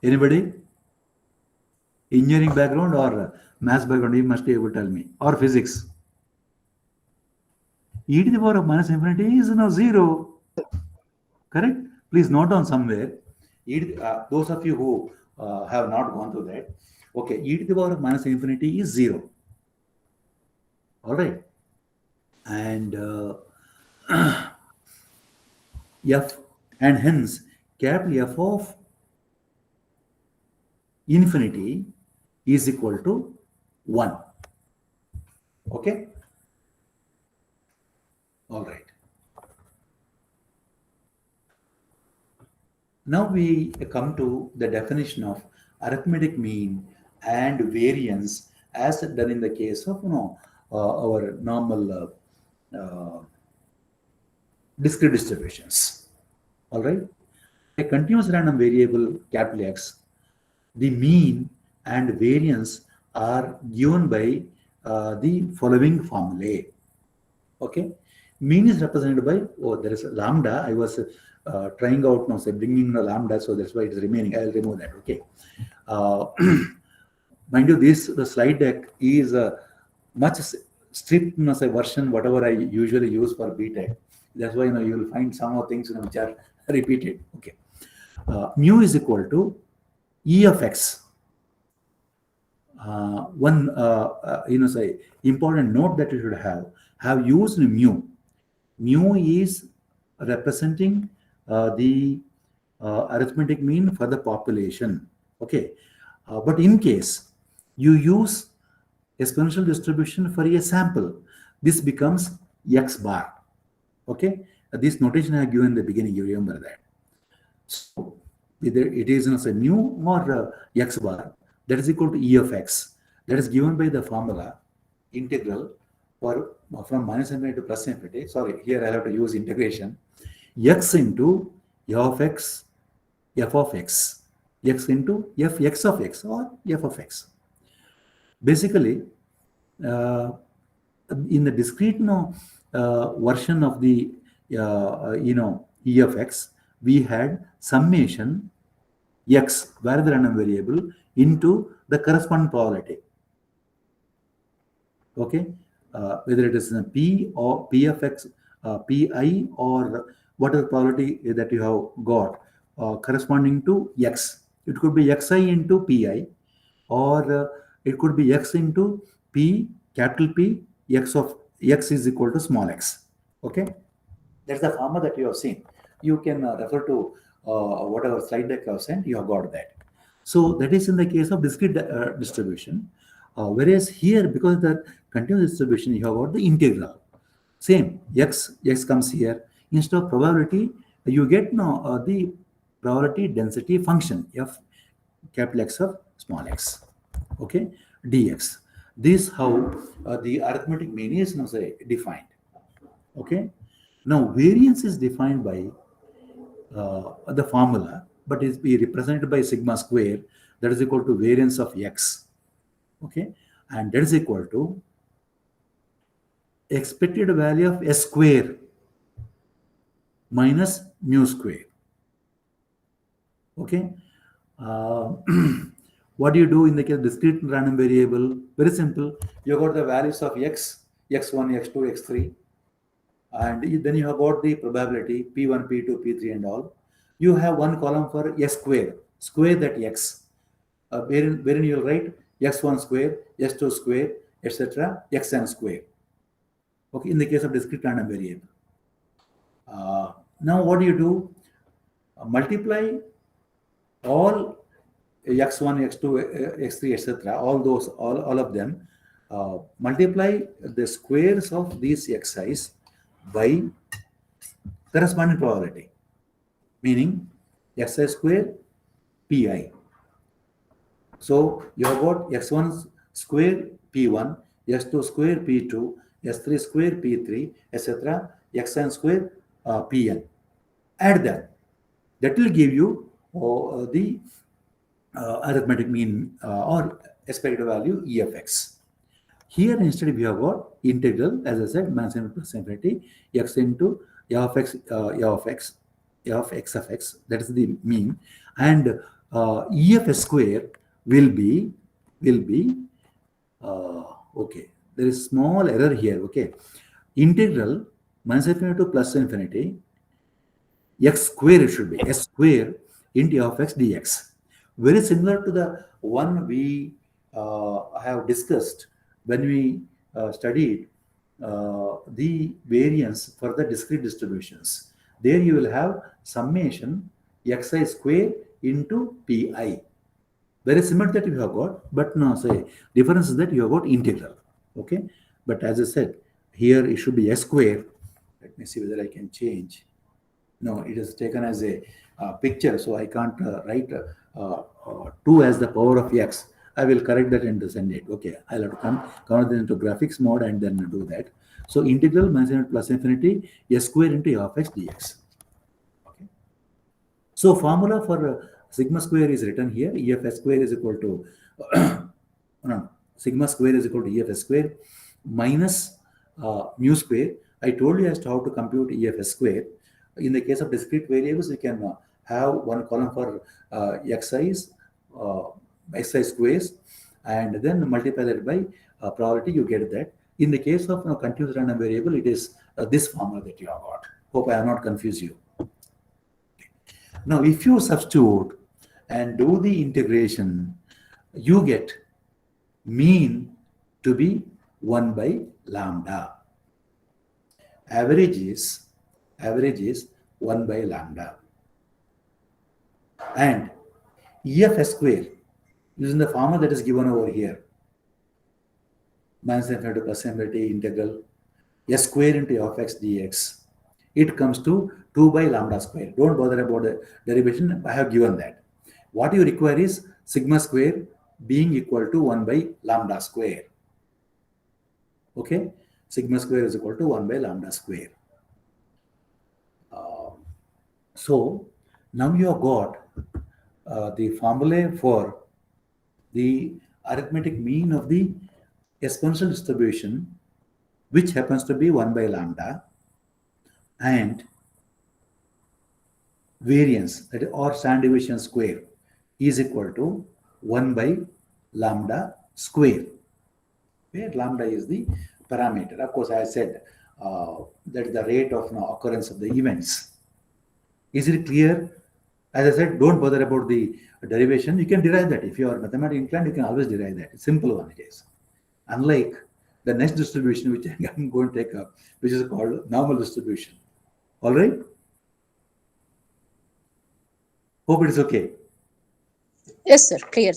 Anybody? Engineering background or maths background? You must be able to tell me. Or physics. E to the power of minus infinity is now zero. Correct? Please note down somewhere. Those of you who have not gone through that, okay, e to the power of minus infinity is zero. All right. And f, and hence capital F of infinity is equal to 1. Okay. All right. Now we come to the definition of arithmetic mean and variance as done in the case of our normal discrete distributions. All right. A continuous random variable capital X, the mean and variance are given by the following formulae. Okay. Mean is represented by, there is a lambda. I was trying out now, say bringing the lambda, so that's why it is remaining. I will remove that. Okay. Mind you, the slide deck is a much strict say, version, whatever I usually use for BTech. That's why you will find some of things which are repeated. Okay. Mu is equal to E of X. One say important note that you should have used mu. Mu is representing the arithmetic mean for the population. Okay, but in case you use exponential distribution for a sample, this becomes X bar. Okay, this notation I have given in the beginning, you remember that. So either it is say mu or X bar, that is equal to E of X. That is given by the formula integral from minus infinity to plus infinity. Sorry, here I have to use integration. X into f of x, x into fx of x or f of x. Basically, in the discrete version of the E of x, we had summation x, where the random variable, into the corresponding probability. Okay, whether it is p or p of x, pi, or whatever probability that you have got corresponding to x. It could be xi into pi, or it could be x into p, capital P, x of x is equal to small x. Okay, that's the formula that you have seen. You can refer to whatever slide deck I have sent. You have got that. So that is in the case of discrete distribution. Whereas here, because the continuous distribution, you have got the integral. Same, x comes here. Instead of probability, you get the probability density function, f capital X of small x. Okay, dx. This how the arithmetic mean is now say defined. Okay, now variance is defined by the formula, but is be represented by sigma square, that is equal to variance of x. Okay, and that is equal to expected value of s square minus mu square. Okay, what do you do in the case of discrete random variable? Very simple. You got the values of x, x1, x2, x3, and then you have got the probability p1, p2, p3, and all. You have one column for s square. Square that x, wherein you will write x1 square, x2 square, etc., xn square. Okay, in the case of discrete random variable. Now what do you do? Multiply all x1, x2, x3, etc., all of them, multiply the squares of these xi's by corresponding probability, meaning xi square pi. So you have got x1 square p1, x2 square p2, s3 square p3, etc., xn square pn. Add them. That will give you the arithmetic mean or expected value E of x. Here instead we have got integral, as I said, minus infinity plus infinity, x into f of x, f of x of x, that is the mean, and EF square will be okay. There is small error here. Okay, integral minus infinity to plus infinity x square, it should be s square into f of x dx. Very similar to the one we have discussed when we studied the variance for the discrete distributions. There you will have summation xi square into pi. Very similar that you have got, but no, say difference is that you have got integral. Okay, but as I said, here it should be s square. Let me see whether I can change. No, it is taken as a picture, so I can't write 2 as the power of x. I will correct that and send it. Okay, I'll have to convert it into graphics mode and then do that. So integral minus infinity plus infinity s square into f of x dx. Okay. So formula for sigma square is written here. EF s square is equal to no, sigma square is equal to EF s square minus mu square. I told you as to how to compute EF s square. In the case of discrete variables, you can have one column for xi's, xi squares, and then multiply that by probability, you get that. In the case of continuous random variable, it is this formula that you have got. Hope I have not confused you. Now, if you substitute and do the integration, you get mean to be 1 by lambda. Average is 1 by lambda. And EF s square, using the formula that is given over here, minus infinity plus infinity integral s square into f of x dx, it comes to 2 by lambda square. Don't bother about the derivation, I have given that. What you require is sigma square being equal to 1 by lambda square. Okay, sigma square is equal to 1 by lambda square. So now you have got the formula for the arithmetic mean of the exponential distribution, which happens to be 1 by lambda, and variance, that is, or standard deviation square, is equal to 1 by lambda square, where lambda is the parameter. Of course, I said that is the rate of occurrence of the events. Is it clear? As I said, don't bother about the derivation. You can derive that. If you are mathematically inclined, you can always derive that. It's simple one it is. Unlike the next distribution, which I'm going to take up, which is called normal distribution. All right? Hope it is okay. Yes, sir. Clear.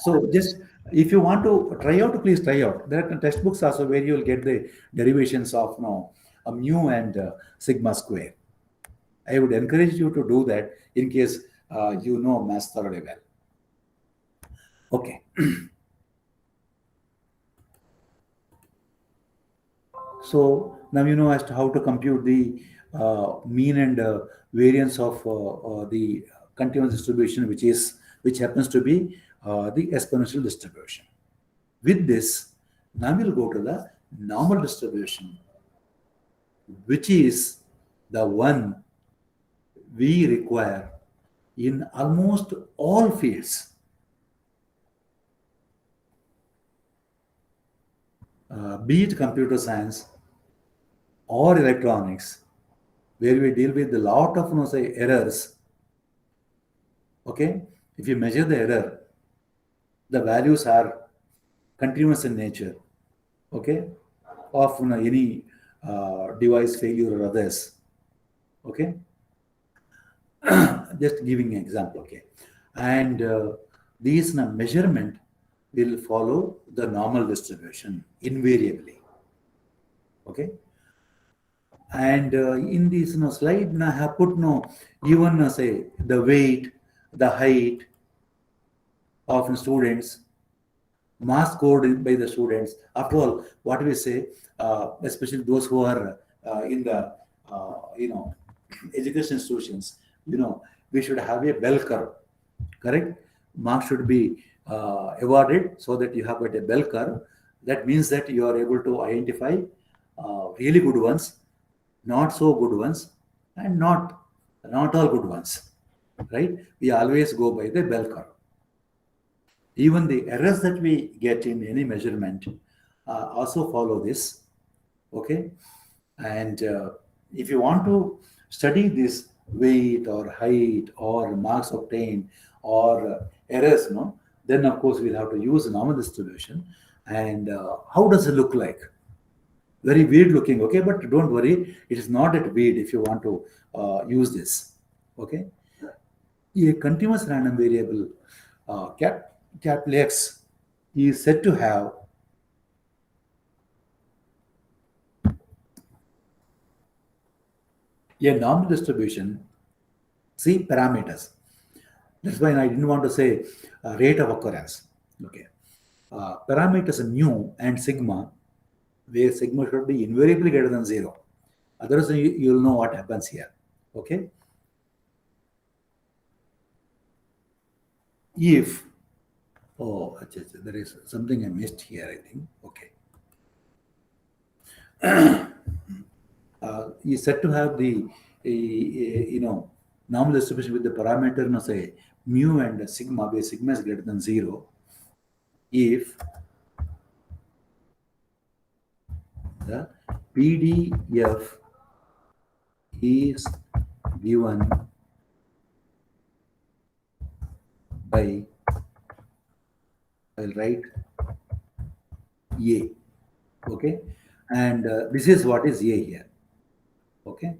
So just if you want to try out, please try out. There are textbooks also where you will get the derivations of a mu and sigma square. I would encourage you to do that in case you know math thoroughly well. Okay. So now you know as to how to compute the mean and variance of the continuous distribution, which happens to be the exponential distribution. With this, now we'll go to the normal distribution, which is the one we require in almost all fields. Be it computer science or electronics, where we deal with a lot of say errors. Okay, if you measure the error, the values are continuous in nature. Okay, of any device failure or others. Okay, just giving an example. Okay, and these measurement will follow the normal distribution invariably. Okay, and in this slide, I have put even say the weight, the height of students, marks scored by the students. After all, what we say, especially those who are in the education institutions, we should have a bell curve. Correct? Marks should be awarded so that you have got a bell curve. That means that you are able to identify really good ones, not so good ones, and not all good ones. right? We always go by the bell curve. Even the errors that we get in any measurement also follow this, okay? And if you want to study this weight or height or marks obtained or errors, no, then of course we'll have to use normal distribution. And how does it look like? Very weird looking, okay? But don't worry, it is not that weird if you want to use this, okay? A continuous random variable capital X is said to have a normal distribution, see parameters. That's why I didn't want to say rate of occurrence. Okay. Parameters mu and sigma, where sigma should be invariably greater than 0. Otherwise, you'll know what happens here. Okay. If, there is something I missed here, I think. Okay. Is said to have the normal distribution with the parameter, say mu and sigma, where sigma is greater than 0, if the PDF is given by, I'll write A, okay, and this is what is A here, okay.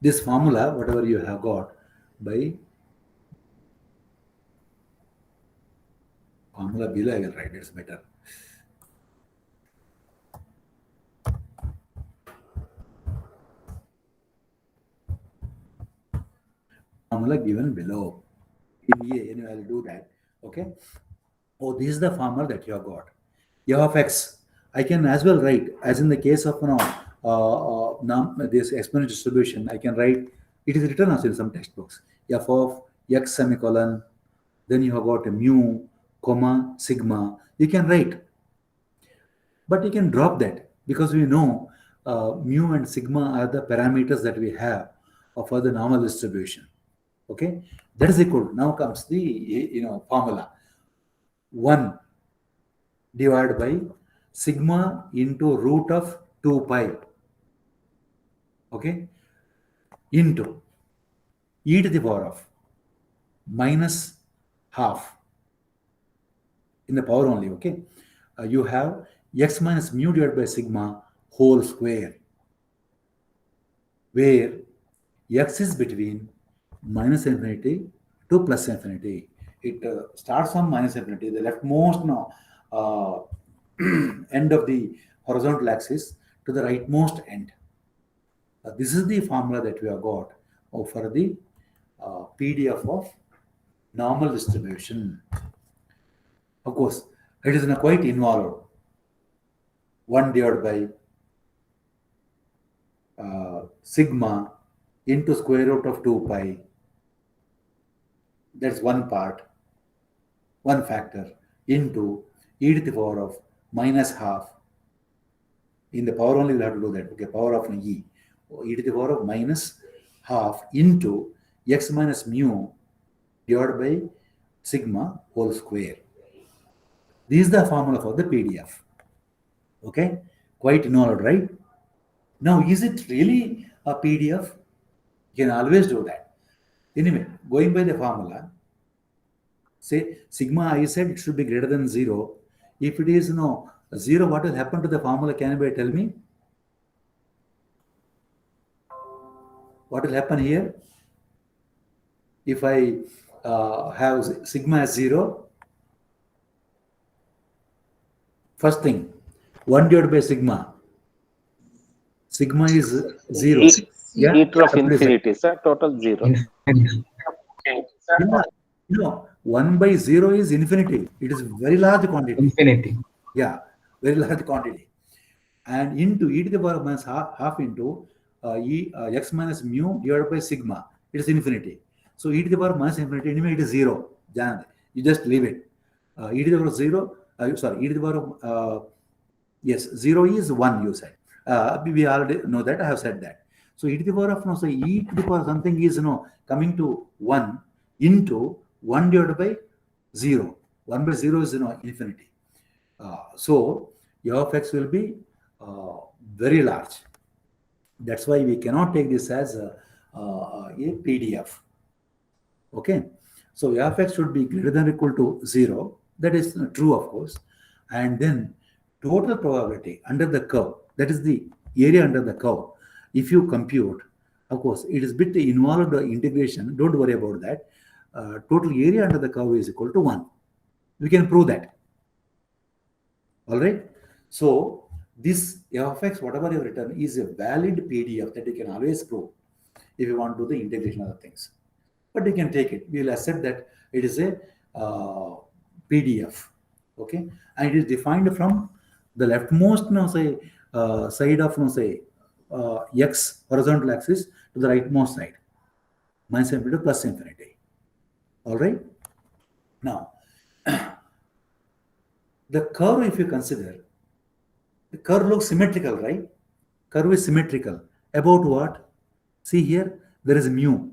This formula, whatever you have got by formula below, I will write, it's better. Formula given below. In A, anyway, I'll do that, okay. Oh, this is the formula that you have got. F of x, I can as well write, as in the case of this exponential distribution, I can write, it is written also in some textbooks, f of x semicolon, then you have got a mu, comma, sigma, you can write. But you can drop that because we know mu and sigma are the parameters that we have for the normal distribution. Okay, that is equal. Now comes the formula. 1 divided by sigma into root of 2 pi, okay, into e to the power of minus half in the power only, okay. You have x minus mu divided by sigma whole square, where x is between minus infinity to plus infinity. It starts from minus infinity, the leftmost end of the horizontal axis to the rightmost end. This is the formula that we have got for the PDF of normal distribution. Of course, it is quite involved. 1 divided by sigma into square root of 2 pi. That's one part, one factor, into e to the power of minus half. In the power only, we'll have to do that. Okay, power of e to the power of minus half into x minus mu divided by sigma whole square. This is the formula for the PDF. Okay, quite involved, right? Now, is it really a PDF? You can always do that. Anyway, going by the formula, say sigma, I said it should be greater than 0. If it is 0, what will happen to the formula? Can anybody tell me? What will happen here? If I have sigma as 0, first thing, 1 divided by sigma. Sigma is 0. Yeah, e of infinity, sir. Total 0. Yeah, 1 by 0 is infinity. It is very large quantity. Infinity. Yeah, very large quantity. And into e to the power minus half into x minus mu divided by sigma. It is infinity. So e to the power minus infinity, anyway, it is 0. You just leave it. E to the power of 0, e to the power of, yes, 0 is 1, you said. We already know that, I have said that. So e to the power of no, say e to the power something is coming to 1 into 1 divided by 0. 1 by 0 is infinity. So f of x will be very large. That's why we cannot take this as a PDF. Okay, so f of x should be greater than or equal to 0. That is true, of course. And then total probability under the curve, that is the area under the curve. If you compute, of course, it is bit involved integration. Don't worry about that. Total area under the curve is equal to 1. We can prove that. All right. So this f of x, whatever you have written, is a valid PDF that you can always prove if you want to do the integration of the things. But you can take it. We will accept that it is a PDF. Okay, and it is defined from the leftmost side of x horizontal axis to the rightmost side, minus infinity to plus infinity. All right. Now, the curve, if you consider, the curve looks symmetrical, right? Curve is symmetrical. About what? See here, there is mu.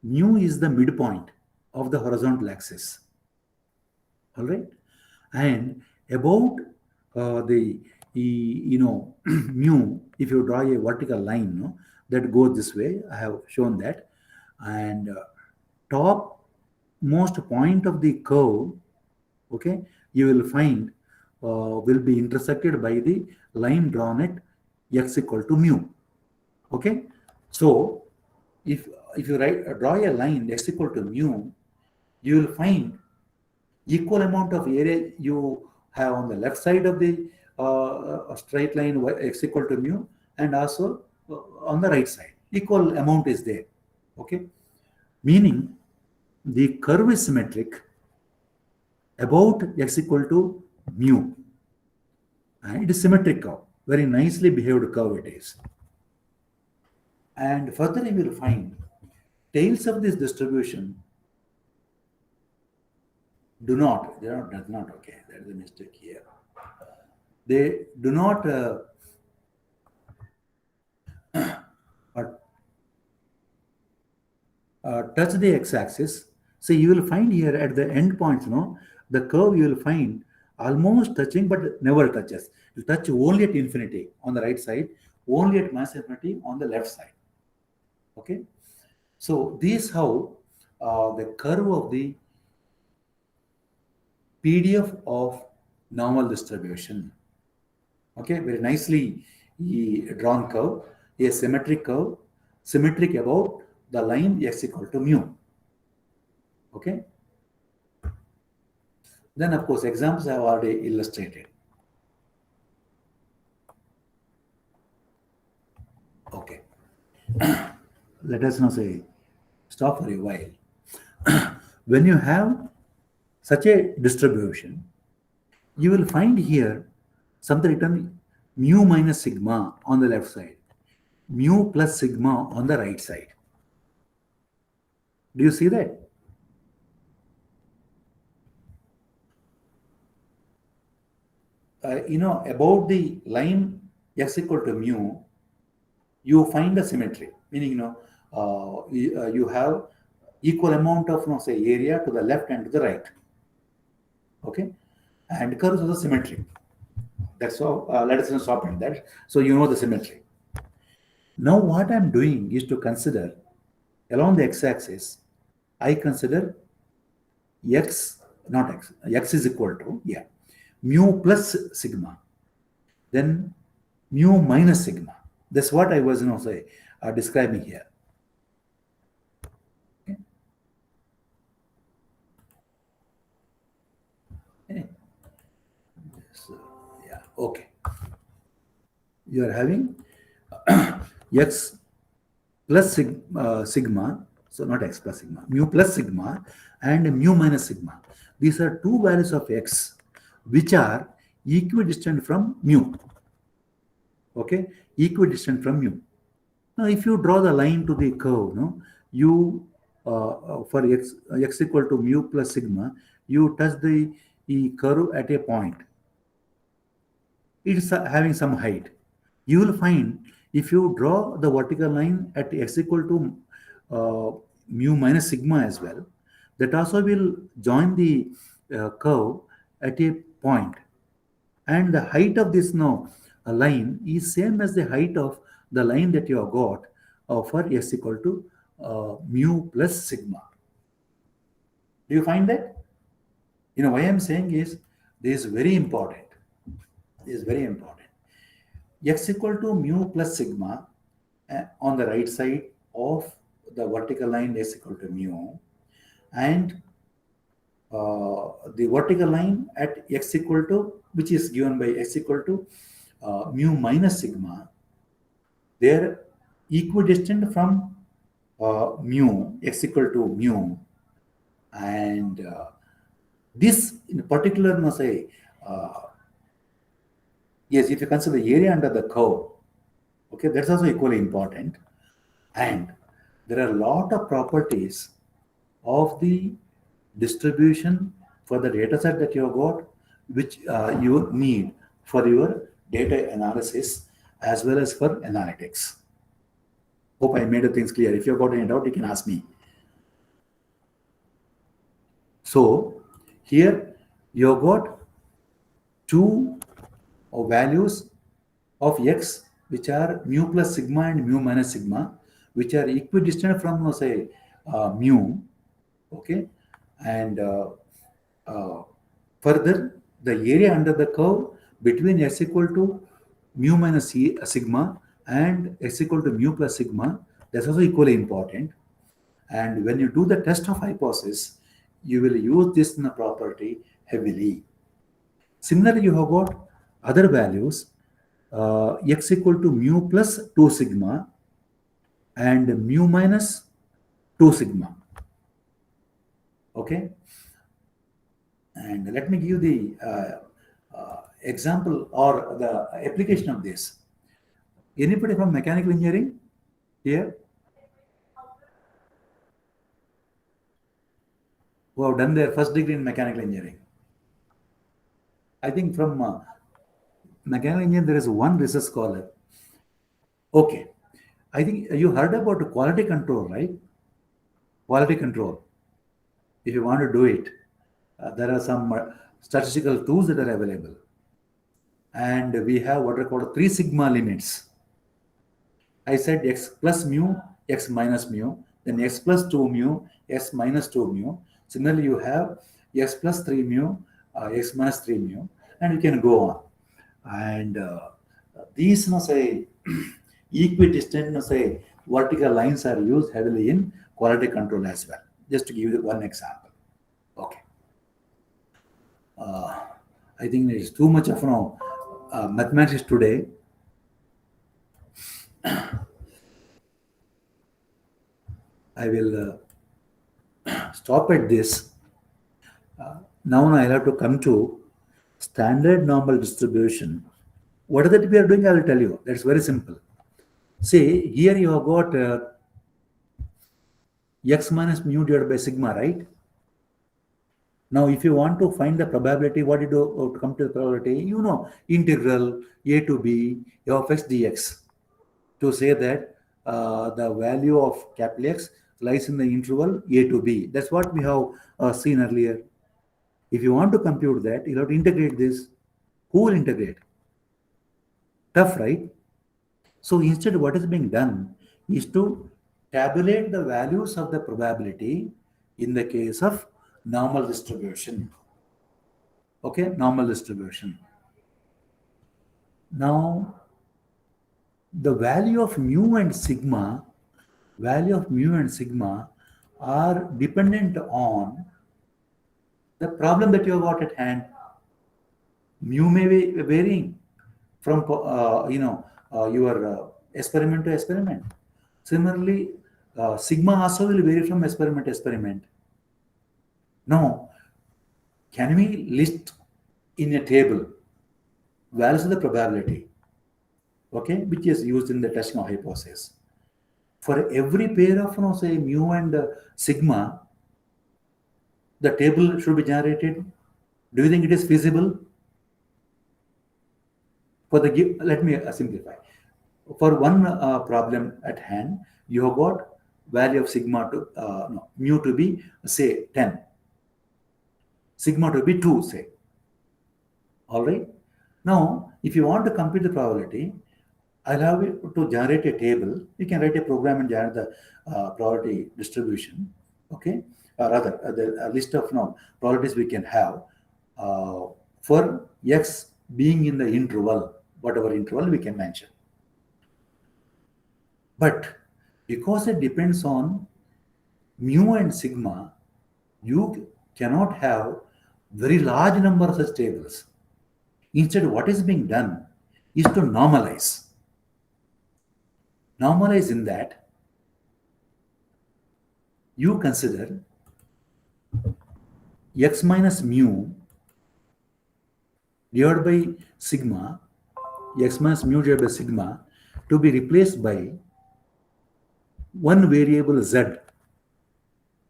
Mu is the midpoint of the horizontal axis. All right. And about the mu, if you draw a vertical line that goes this way, I have shown that, and top most point of the curve, okay, you will find will be intersected by the line drawn at x equal to mu. Okay, so if you draw a line x equal to mu, you will find equal amount of area you have on the left side of the straight line x equal to mu, and also on the right side equal amount is there. Okay, meaning the curve is symmetric about x equal to mu, and it is symmetric curve, very nicely behaved curve it is. And further you will find tails of this distribution does not, okay, there is a mistake here. They do not touch the x-axis. So you will find here at the end points, the curve you will find almost touching but never touches. You touch only at infinity on the right side, only at minus infinity on the left side. Okay, so this is how the curve of the PDF of normal distribution. Okay, very nicely drawn curve, a symmetric curve, symmetric about the line x equal to mu. Okay. Then, of course, examples I have already illustrated. Okay. Let us now say, stop for a while. When you have such a distribution, you will find here something written mu minus sigma on the left side, mu plus sigma on the right side. Do you see that? About the line x equal to mu, you find a symmetry, meaning you have equal amount of say area to the left and to the right. Okay, and curves are symmetric. That's all. Let us stop at that. So you know the symmetry. Now what I'm doing is to consider along the x-axis, I consider x, not x, x is equal to, mu plus sigma, then mu minus sigma. That's what I was describing here. Okay. So, okay. You are having x plus sigma, so not x plus sigma, mu plus sigma and mu minus sigma. These are two values of x which are equidistant from mu. Okay, equidistant from mu. Now, if you draw the line to the curve, you for x equal to mu plus sigma, you touch the curve at a point. It is having some height. You will find If you draw the vertical line at x equal to mu minus sigma as well, that also will join the curve at a point, and the height of this now line is same as the height of the line that you have got for s equal to mu plus sigma. Do you find that? Why I'm saying is this is very important. This is very important. X equal to mu plus sigma on the right side of the vertical line s equal to mu, and the vertical line at x equal to, which is given by x equal to mu minus sigma, they're equidistant from mu, x equal to mu, and this in particular, yes, if you consider the area under the curve, okay, that's also equally important. And there are a lot of properties of the distribution for the data set that you have got, which you need for your data analysis as well as for analytics. Hope I made the things clear. If you've got any doubt, you can ask me. So here you have got two values of x, which are mu plus sigma and mu minus sigma, which are equidistant from mu, okay, and further the area under the curve between s equal to mu minus sigma and s equal to mu plus sigma, that's also equally important. And when you do the test of hypothesis, you will use this property heavily. Similarly, you have got other values, x equal to mu plus 2 sigma and mu minus 2 sigma. Okay? And let me give the example or the application of this. Anybody from mechanical engineering here who have done their first degree in mechanical engineering? I think from mechanical engineering there is one research scholar. Okay. I think you heard about quality control, right? Quality control. If you want to do it, there are some statistical tools that are available. And we have what are called 3 sigma limits. I said x plus mu, x minus mu, then x plus 2 mu, x minus 2 mu. Similarly, you have x plus 3 mu, x minus 3 mu, and you can go on. And these, equidistant, vertical lines are used heavily in quality control as well. Just to give you one example. Okay. I think there is too much of mathematics today. I will stop at this. Now I'll have to come to standard normal distribution. What is that we are doing? I will tell you. That's very simple. See, here you have got x minus mu divided by sigma, right? Now, if you want to find the probability, what you do to come to the probability? Integral a to b of x dx, to say that the value of capital X lies in the interval a to b. That's what we have seen earlier. If you want to compute that, you have to integrate this. Who will integrate? Tough, right? So instead, what is being done is to tabulate the values of the probability in the case of normal distribution. Okay, normal distribution. Now, the value of mu and sigma are dependent on the problem that you have got at hand. Mu may be varying from your experiment to experiment. Similarly, sigma also will vary from experiment to experiment. Now, can we list in a table values of the probability, okay, which is used in the testing of hypothesis? For every pair of mu and sigma, the table should be generated. Do you think it is feasible? Let me simplify. for one problem at hand, you have got value of sigma to no, mu to be say 10, sigma to be 2, say. All right. Now, if you want to compute the probability, I'll have you to generate a table. You can write a program and generate the probability distribution. Okay, rather the list of probabilities we can have for x being in the interval, whatever interval we can mention. But because it depends on mu and sigma, you cannot have very large number of such tables. Instead, what is being done is to normalize. Normalize in that you consider x minus mu divided by sigma, x minus mu divided by sigma, to be replaced by one variable z.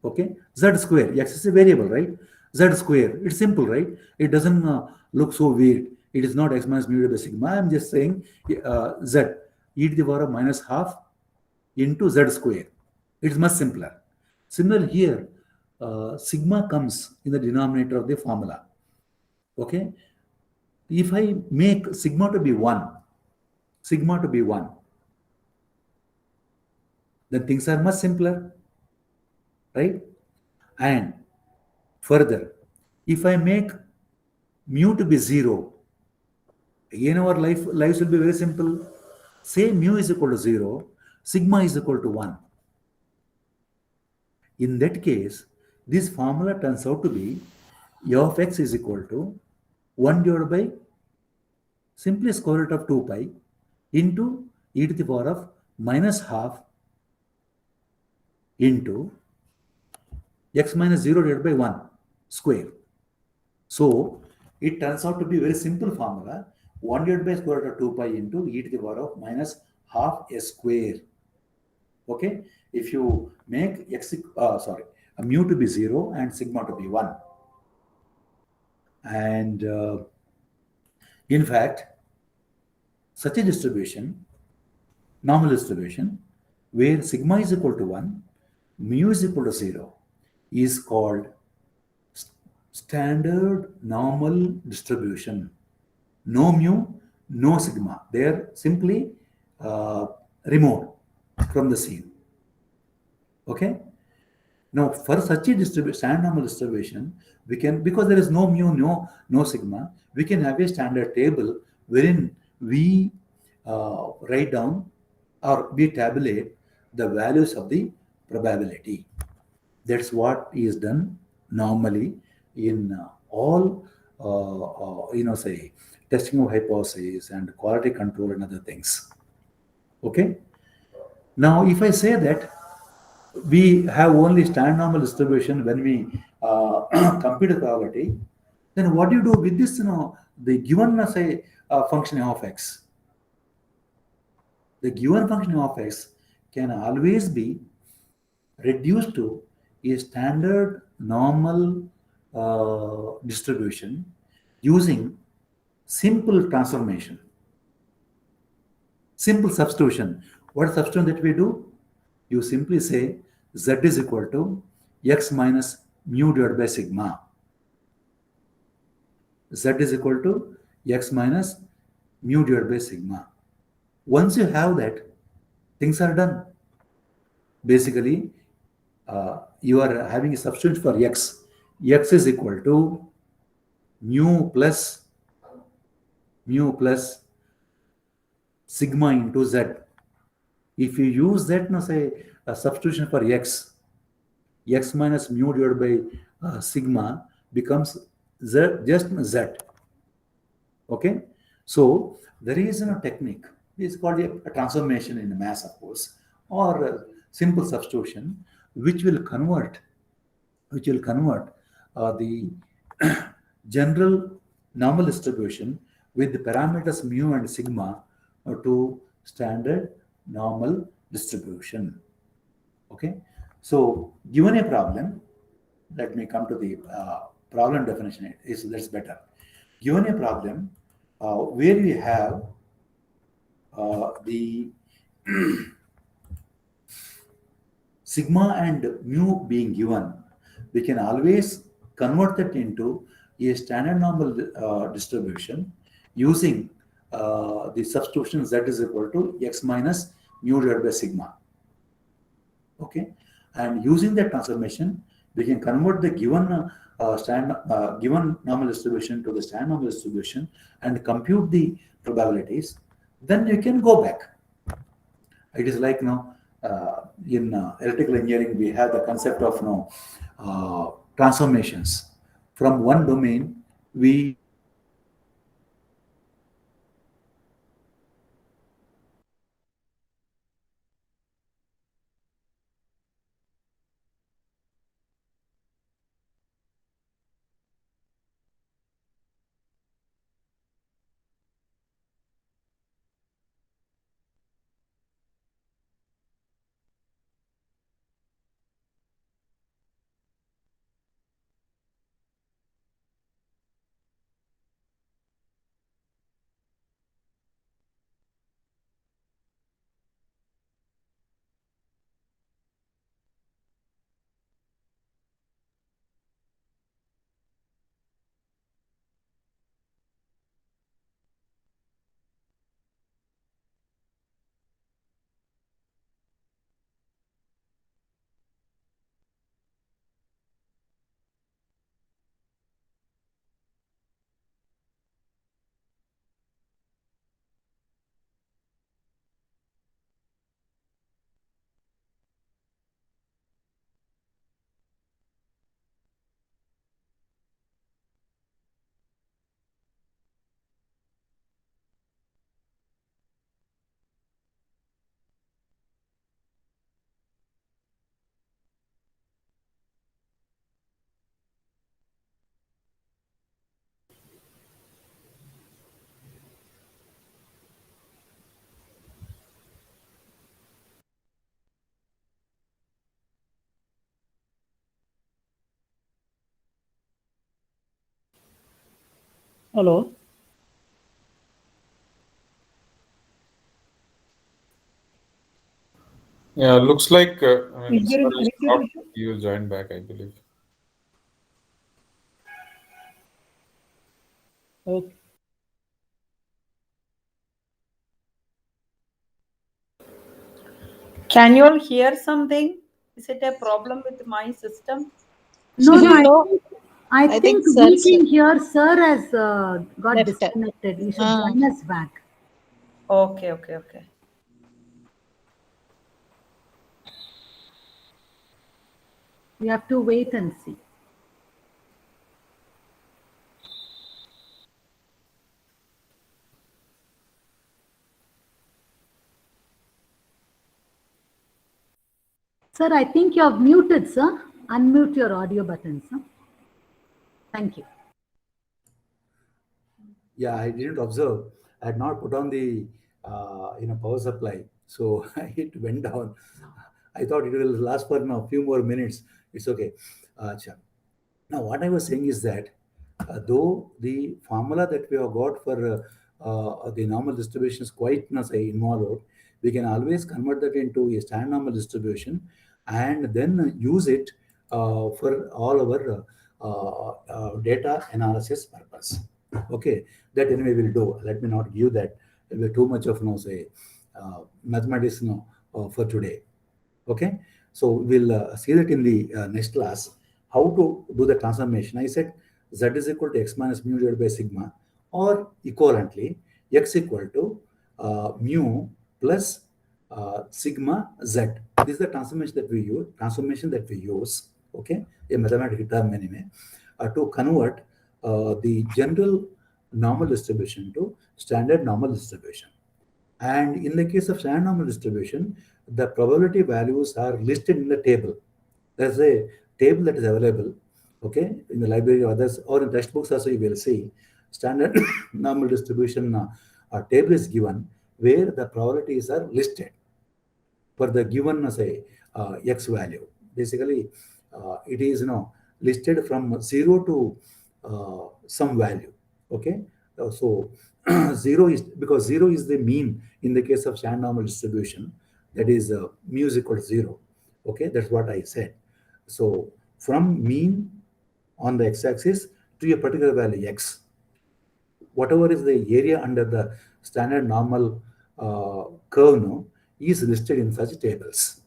Okay, z square. X is a variable, right? Z square. It's simple, right? It doesn't look so weird. It is not x minus mu divided by sigma. I'm just saying z, e to the power of minus half into z square. It's much simpler. Similar here, sigma comes in the denominator of the formula. Okay, if I make sigma to be 1, then things are much simpler, right? And further, if I make mu to be 0, again our lives will be very simple. Say mu is equal to 0, sigma is equal to 1. In that case, this formula turns out to be f of x is equal to 1 divided by simply square root of 2 pi into e to the power of minus half into x minus 0 divided by 1 square. So it turns out to be a very simple formula, 1 divided by square root of 2 pi into e to the power of minus half a square. Okay, if you make mu to be 0 and sigma to be 1. And in fact, such a distribution, normal distribution, where sigma is equal to 1, mu is equal to 0, is called standard normal distribution. No mu, no sigma. They are simply removed from the scene. Okay. Now, for such a distribution, standard normal distribution, we can, because there is no mu, no sigma, we can have a standard table wherein we write down or we tabulate the values of the probability. That's what is done normally in all, say, testing of hypotheses and quality control and other things. Okay. Now, if I say that we have only standard normal distribution when we compute the probability, then what do you do with this? The given say function of x. The given function of x can always be reduced to a standard normal distribution using simple transformation, simple substitution. What substitution that we do? You simply say z is equal to x minus mu divided by sigma. Z is equal to x minus mu divided by sigma. Once you have that, things are done. Basically, you are having a substitution for x. X is equal to mu plus sigma into z. If you use that, say a substitution for x minus mu divided by sigma becomes z, just z. Okay, so there is a technique. It's called a transformation in mass, of course, or a simple substitution, which will convert the general normal distribution with the parameters mu and sigma to standard normal distribution. Okay, so given a problem, let me come to the problem definition. That's better. Given a problem where we have the sigma and mu being given, we can always convert that into a standard normal distribution using the substitution z is equal to x minus mu divided by sigma. Okay, and using that transformation, we can convert the given normal distribution to the standard normal distribution and compute the probabilities. Then you can go back. It is like in electrical engineering we have the concept of transformations from one domain. We Hello. Yeah, looks like Is there sir any is connectivity not. issue? You joined back, I believe. Okay. Can you all hear something? Is it a problem with my system? No, no, I think we sir, can hear sir has got Left. disconnected. You should Ah. join us back. Okay, okay, okay. We have to wait and see. Sir, I think you have muted, sir. Unmute your audio button, sir. Thank you. Yeah, I didn't observe. I had not put on the power supply, so it went down. I thought it will last for a few more minutes. It's okay. Sure. Now, what I was saying is that though the formula that we have got for the normal distribution is quite say, involved, we can always convert that into a standard normal distribution and then use it for all our data analysis purpose. Okay, that anyway we'll do. Let me not give that. It will be too much of mathematics for today. Okay, so we'll see that in the next class how to do the transformation. I said z is equal to x minus mu divided by sigma, or equivalently x equal to mu plus sigma z. This is the transformation that we use. Okay, a mathematical term anyway, to convert the general normal distribution to standard normal distribution. And in the case of standard normal distribution, the probability values are listed in the table. There's a table that is available, okay, in the library or others, or in textbooks also you will see standard normal distribution table is given where the probabilities are listed for the given say x value. Basically, it is listed from 0 to some value. Okay, So 0 is because 0 is the mean in the case of standard normal distribution. That is mu is equal to 0. Okay, that's what I said. So from mean on the x-axis to a particular value x, whatever is the area under the standard normal curve now is listed in such tables.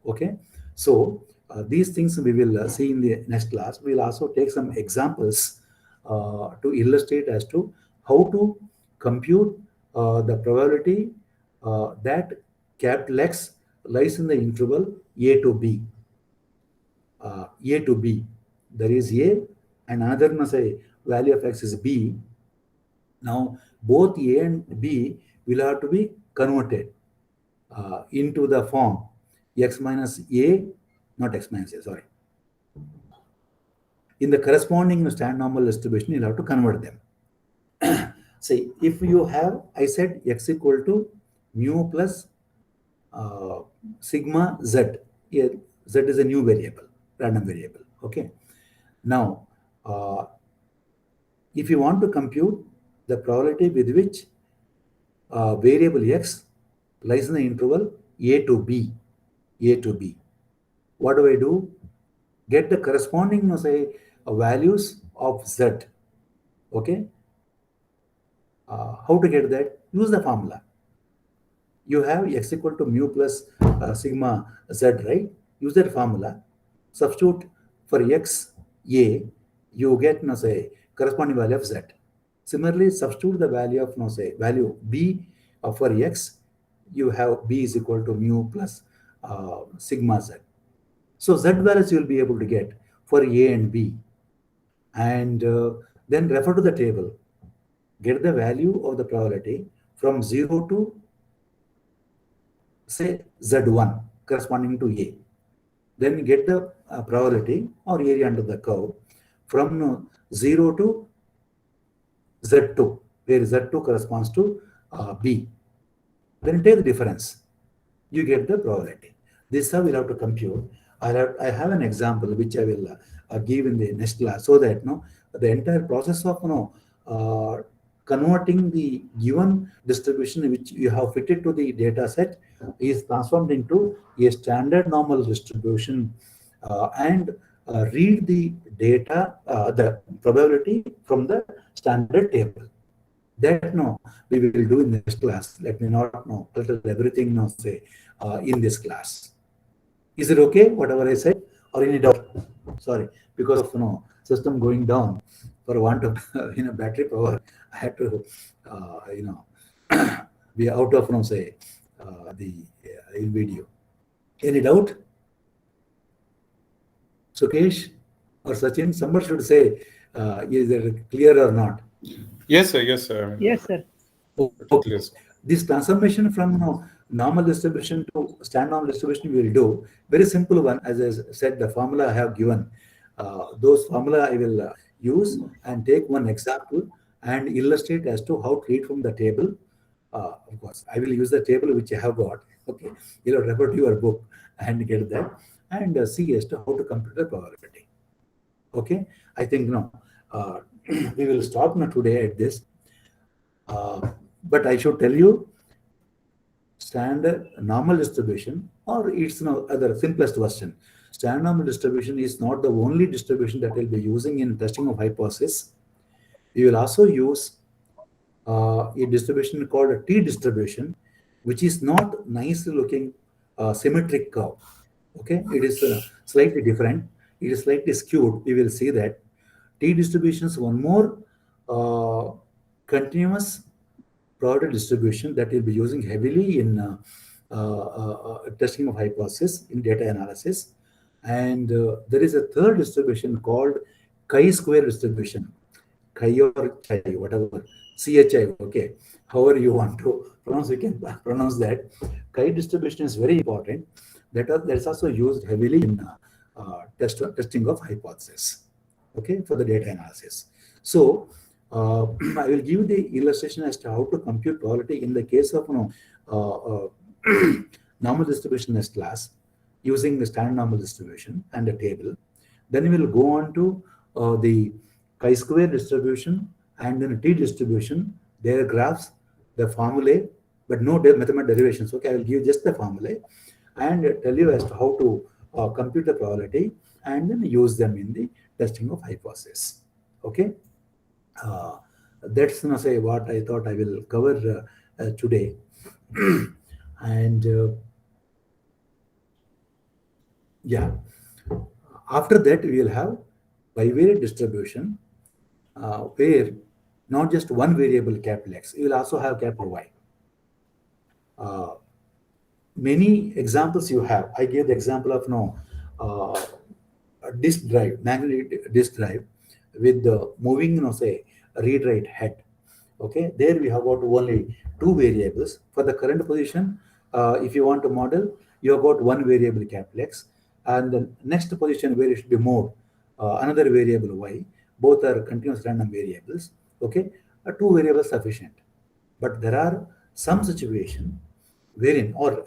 Okay, so these things we will see in the next class. We will also take some examples to illustrate as to how to compute the probability that capital X lies in the interval A to B. A to B, there is A and another say value of X is B. Now both A and B will have to be converted into the form X minus A, not X minus A, sorry. In the corresponding standard normal distribution, you'll have to convert them. See, if you have, I said X equal to mu plus sigma Z. Here, Z is a new variable, random variable. Okay. Now, if you want to compute the probability with which variable X lies in the interval A to B, what do I do? Get the corresponding, say, values of Z. Okay. How to get that? Use the formula. You have X equal to mu plus sigma Z, right? Use that formula. Substitute for X A, you get, say, corresponding value of Z. Similarly, substitute the value of, say, value B for X, you have B is equal to mu plus sigma Z. So Z values you will be able to get for A and B. And then refer to the table. Get the value of the probability from 0 to, say, Z1 corresponding to A. Then get the probability or area under the curve from 0 to Z2, where Z2 corresponds to B. Then take the difference. You get the probability. This is how we'll have to compute. I have an example which I will give in the next class, so that the entire process of converting the given distribution which you have fitted to the data set is transformed into a standard normal distribution and read the data, the probability from the standard table. That we will do in this class. Let me not tell everything say in this class. Is it okay, whatever I said, or any doubt? Sorry, because of system going down for want of battery power, I had to be out of the video. Any doubt? Sukesh or Sachin, somebody should say is it clear or not? Yes, sir. Yes, sir. Yes, sir. Okay. Yes. This transformation from normal distribution to standard normal distribution we will do very simple one. As I said, the formula I have given, those formula I will use and take one example and illustrate as to how to read from the table. Of course, I will use the table which I have got. Okay, you refer to your book and get that and see as to how to compute the probability. Okay, I think we will stop today at this. But I should tell you, standard normal distribution, or it's other simplest version. Standard normal distribution is not the only distribution that we'll be using in testing of hypothesis. We will also use a distribution called a T distribution, which is not nicely looking symmetric curve. Okay, it is slightly different. It is slightly skewed. We will see that. T distribution is one more continuous probability distribution that we'll be using heavily in testing of hypothesis in data analysis. And there is a third distribution called chi-square distribution. Chi or chi, whatever, CHI, okay. However you want to pronounce, you can pronounce that. Chi distribution is very important. That is also used heavily in testing of hypothesis, okay, for the data analysis. So I will give the illustration as to how to compute probability in the case of normal distribution as class using the standard normal distribution and a table. Then we will go on to the chi-square distribution and then t distribution, their graphs, the formulae, but no mathematical derivations. Okay, I will give just the formulae and tell you as to how to compute the probability and then use them in the testing of hypothesis. Okay, that's say what I thought I will cover today. And yeah, after that we will have bivariate distribution where not just one variable capital X, you will also have capital Y. Many examples you have. I gave the example of a disk drive, magnetic disk drive with the moving, say, read-write head. Okay, there we have got only two variables. For the current position, if you want to model, you have got one variable capital X, and the next position where it should be moved, another variable Y. Both are continuous random variables. Okay, two variables sufficient. But there are some situation wherein or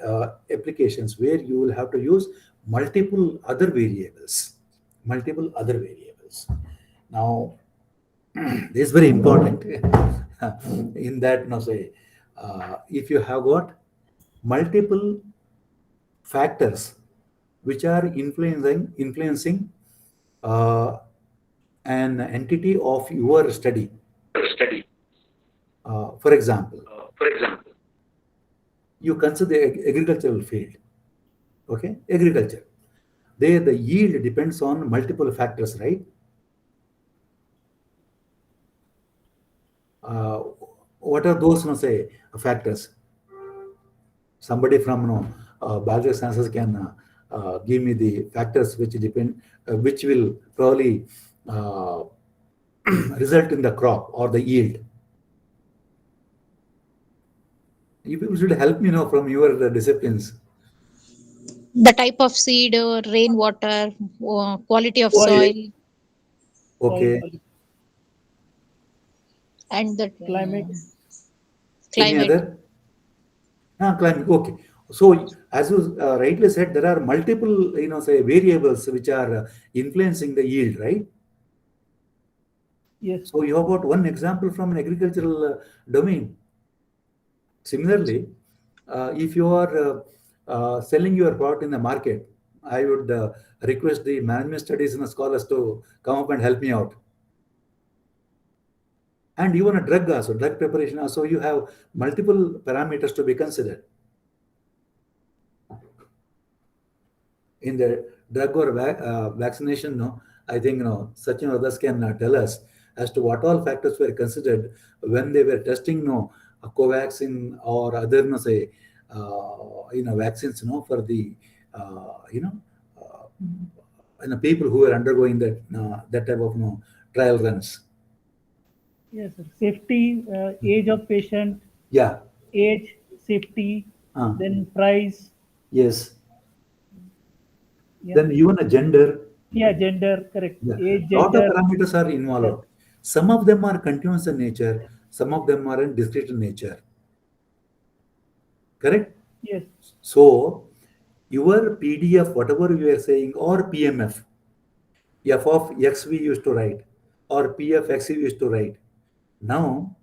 applications where you will have to use multiple other variables. Now, this is very important in that, say, if you have got multiple factors which are influencing an entity of your study. For example, you consider the agricultural field. Okay, agriculture. There the yield depends on multiple factors, right? What are those, say, factors? Somebody from biological sciences can give me the factors which depend, which will probably result in the crop or the yield. You should help me know from your disciplines. The type of seed, rainwater, quality of soil, Okay. Soil quality, and the climate. Any other? Climate. Okay. So as you rightly said, there are multiple, say, variables which are influencing the yield, right? Yes. So you have got one example from an agricultural domain. Similarly, if you are selling your product in the market, I would request the management studies and the scholars to come up and help me out. And even a drug also, drug preparation also, you have multiple parameters to be considered. In the drug or vaccination, I think Sachin or others can tell us as to what all factors were considered when they were testing Covaxin or other say vaccines for the people who are undergoing that type of trial runs. Yes, sir. Safety, age of patient. Yeah. Age, safety, then price. Yes. Yeah. Then even a gender. Yeah, gender, correct. Yeah. Age, Lot of gender. parameters are involved. Yeah. Some of them are continuous in nature. Some of them are in discrete in nature. Correct? Yes. So your PDF, whatever you are saying, or PMF, f of x we used to write, or p of x we used to write. Now,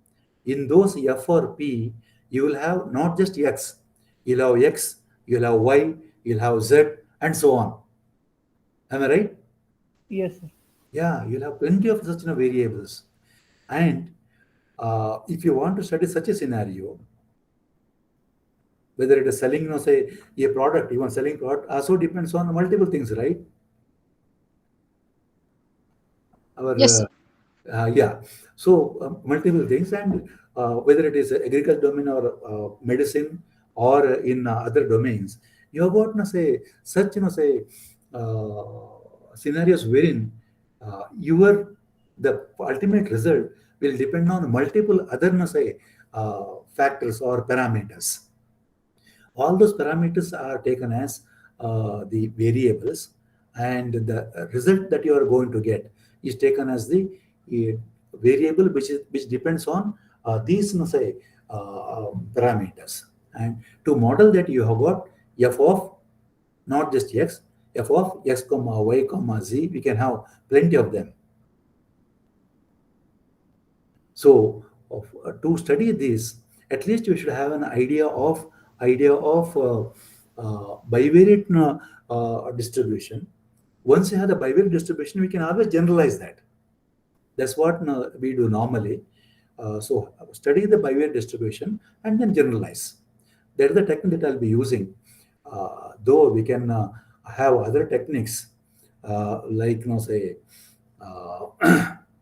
in those f or p, you will have not just x, you'll have x, you'll have y, you'll have z, and so on. Am I right? Yes, sir. Yeah, you'll have plenty of such variables. And if you want to study such a scenario, whether it is selling, say, a product, even selling product also depends on multiple things, right? Yes. Yeah. So multiple things, and whether it is agricultural domain or medicine or in other domains, you have got say such say scenarios wherein the ultimate result will depend on multiple other say factors or parameters. All those parameters are taken as the variables, and the result that you are going to get is taken as the variable which depends on these say parameters. And to model that, you have got f of not just x, f of x comma y comma z. We can have plenty of them. So to study this, at least you should have an idea of bivariate distribution. Once you have the bivariate distribution, we can always generalize that. That's what we do normally. So study the bivariate distribution and then generalize. That is the technique that I'll be using. Though we can have other techniques like say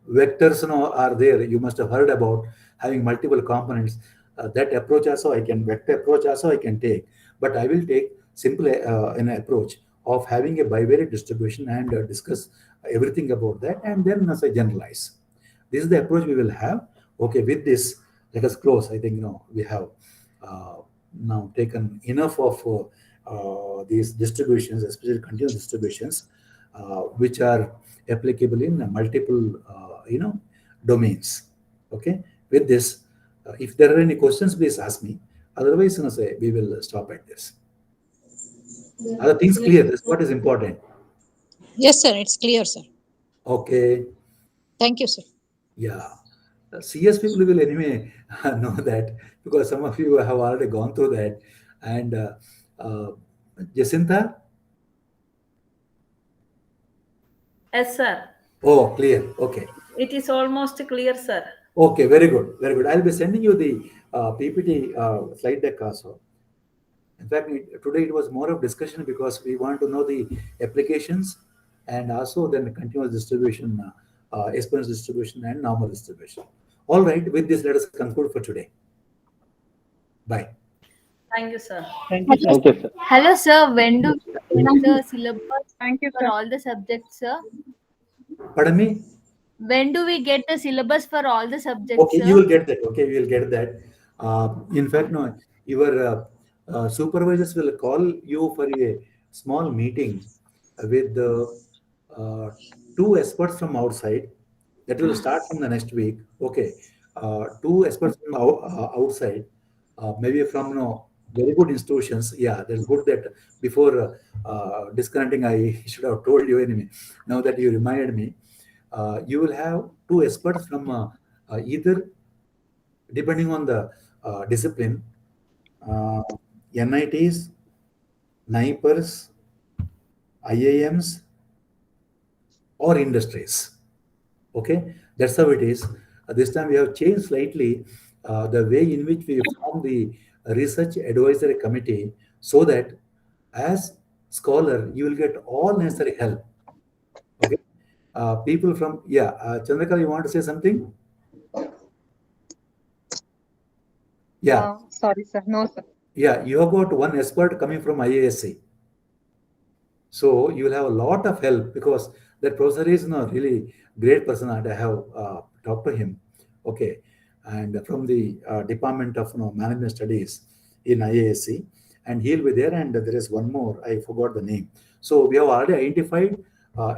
vectors are there. You must have heard about having multiple components. That approach also I can, vector approach also I can take. But I will take simple an approach of having a bivariate distribution and discuss everything about that, and then as I generalize. This is the approach we will have. Okay, with this, let us close. I think we have now taken enough of these distributions, especially continuous distributions, which are applicable in multiple domains. Okay, with this, if there are any questions, please ask me. Otherwise, say we will stop at this. Are the things clear? That's what is important. Yes, sir. It's clear, sir. Okay. Thank you, sir. Yeah. CS people will anyway know that, because some of you have already gone through that. And Jacinta? Yes, sir. Oh, clear. Okay. It is almost clear, sir. Okay, very good. Very good. I'll be sending you the PPT slide deck also. In fact, today it was more of discussion because we want to know the applications and also then continuous distribution, exponential distribution and normal distribution. All right, with this, let us conclude for today. Bye. Thank you, sir. Thank you, sir. Thank you, sir. Hello, sir. When do we get the syllabus for all the subjects, sir? Pardon me? When do we get the syllabus for all the subjects, Okay, sir? you will get that. Okay, we will get that. In fact, no, your supervisors will call you for a small meeting with two experts from outside. That will start from the next week. Okay, two experts from outside, maybe from very good institutions. Yeah, that's good that before disconnecting, I should have told you anyway. Now that you reminded me, you will have two experts from either, depending on the discipline, NITs, NIPERs, IIMs, or industries. Okay, that's how it is. This time we have changed slightly the way in which we form the research advisory committee, so that as scholar you will get all necessary help. Okay, people from Chandrika, you want to say something? Yeah. Sorry, sir. No, sir. Yeah, you have got one expert coming from IASC. So you will have a lot of help, because that professor is really great person, and I have talked to him. Okay, and from the Department of Management Studies in IASC, and he'll be there. And there is one more, I forgot the name. So we have already identified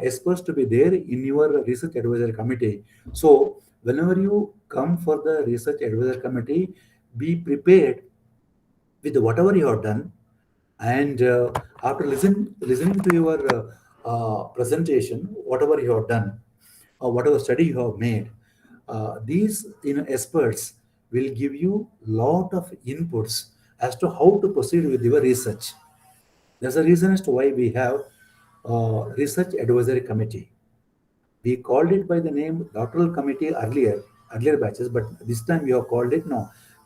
experts to be there in your research advisory committee. So whenever you come for the research advisory committee, be prepared with whatever you have done, and after listening to your presentation, whatever you have done or whatever study you have made, these experts will give you lot of inputs as to how to proceed with your research. There's a reason as to why we have research advisory committee. We called it by the name doctoral committee earlier batches, but this time we have called it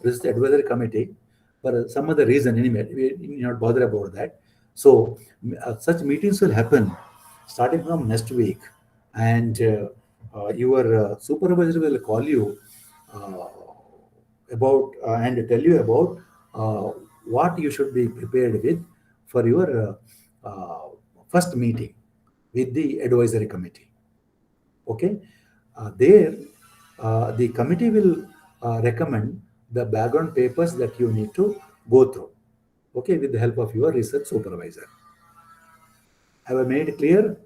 research advisory committee for some other reason. Anyway, we need not bother about that. So such meetings will happen starting from next week, and your supervisor will call you about and tell you about what you should be prepared with for your first meeting with the advisory committee. Okay, there the committee will recommend the background papers that you need to go through. Okay, with the help of your research supervisor. Have I made it clear?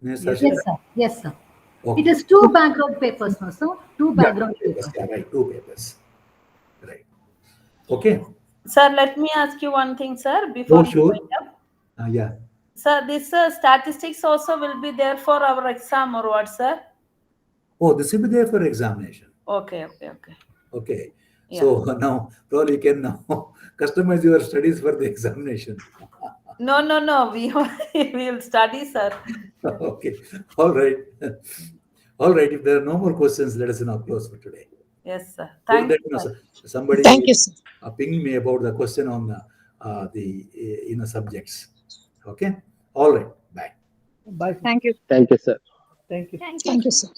Yes, sir. Yes, sir. Okay. It is two background papers, no, sir? Two background papers. Yeah, right, two papers. Right. Okay. Sir, let me ask you one thing, sir, before you sure. wind up. Yeah. Sir, this statistics also will be there for our exam or what, sir? Oh, this will be there for examination. Okay, okay, okay. Okay. Yeah. So now probably you can now customize your studies for the examination. No, no, no. We will study, sir. Okay. All right. All right. If there are no more questions, let us now close for today. Yes, sir. So Thank that, you, sir. somebody Thank you, sir. pinged me about the question on the subjects. Okay. All right. Bye. Bye. Sir. Thank you, sir. Thank you. Thank you, sir.